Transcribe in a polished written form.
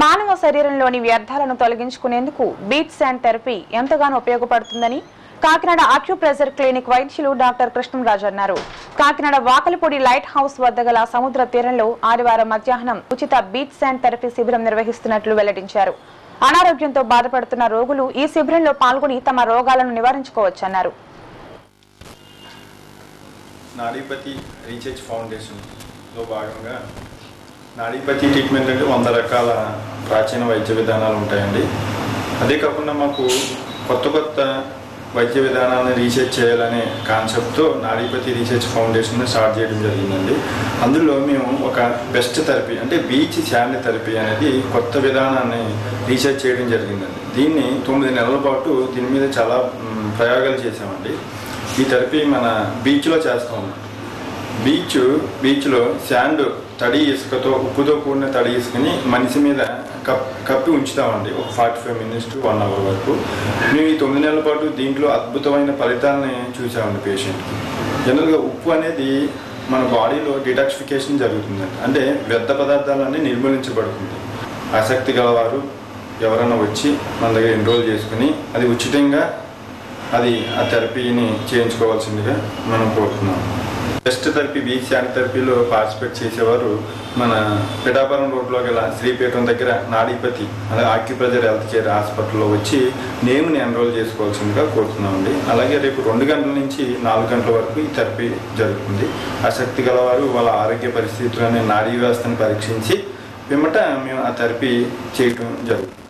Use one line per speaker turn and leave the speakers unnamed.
మానవ శరీరంలోని వ్యర్థాలను తొలగించుకునేందుకు బీట్ శాండ్ థెరపీ ఎంతగానో ఉపయోగపడుతుందని కాకినాడ అక్యుప్రెషర్ క్లినిక్ వైద్యులు డాక్టర్ కృష్ణంరాజు అన్నారు. కాకినాడ వాకలిపూడి లైట్ హౌస్ వద్ద గల సముద్ర తీరంలో ఆదివారం మధ్యాహ్నం ఉచిత బీట్ శాండ్ థెరపీ శిబిరం నిర్వహిస్తున్నట్లు వెల్లడించారు. అనారోగ్యంతో బాధపడుతున్న రోగులు ఈ శిబిరంలో పాల్గొని తమ రోగాలను నివారించుకోవచ్చన్నారు.
నాడీపతి రీసెర్చ్ ఫౌండేషన్లో భాగంగా నాడీపతి ట్రీట్మెంట్ అంటే 100 రకాల ప్రాచీన వైద్య విధానాలు ఉంటాయండి. అదే కాకుండా మాకు కొత్త వైద్య విధానాలను రీసెర్చ్ చేయాలనే కాన్సెప్ట్తో నాడీపతి రీసెర్చ్ ఫౌండేషన్ స్టార్ట్ చేయడం జరిగిందండి. అందులో మేము ఒక బెస్ట్ థెరపీ అంటే బీచ్ శాండ్ థెరపీ అనేది కొత్త విధానాన్ని రీసెర్చ్ చేయడం జరిగిందండి. దీన్ని 9 నెలల పాటు దీని మీద చాలా ప్రయోగాలు చేసామండి. ఈ థెరపీ మన బీచ్లో చేస్తాము. బీచ్లో శాండ్ తడి ఇసుకతో ఉప్పుతో కూడిన తడి ఇసుకని మనిషి మీద కప్పి ఉంచుతామండి. ఒక 45 మినిట్స్ టు 1 అవర్ వరకు. మేము ఈ 9 నెలల పాటు దీంట్లో అద్భుతమైన ఫలితాలని చూసామండి పేషెంట్కి. జనరల్గా ఉప్పు అనేది మన బాడీలో డిటాక్సిఫికేషన్ జరుగుతుందండి. అంటే వ్యర్థ పదార్థాలన్నీ నిర్మూలించబడుతుంది. ఆసక్తి గలవారు ఎవరైనా వచ్చి మన దగ్గర ఎన్రోల్ చేసుకుని అది ఉచితంగా ఆ థెరపీని చేయించుకోవాల్సిందిగా మనం కోరుతున్నాం. బెస్ట్ థెరపీ బీచ్ శాండ్ థెరపీలో పార్టిసిపేట్ చేసేవారు మన పిఠాపురం రోడ్లో గల శ్రీపీఠం దగ్గర నాడీపతి అక్యుప్రెషర్ హెల్త్ కేర్ హాస్పిటల్లో వచ్చి నేమ్ని ఎన్రోల్ చేసుకోవాల్సిందిగా కోరుతున్నామండి. అలాగే రేపు 2 గంటల నుంచి 4 గంటల వరకు ఈ థెరపీ జరుగుతుంది. ఆసక్తి గలవారు వాళ్ళ ఆరోగ్య పరిస్థితులని నాడీ వ్యవస్థను పరీక్షించి పిమ్మట మేము ఆ థెరపీ చేయటం జరుగుతుంది.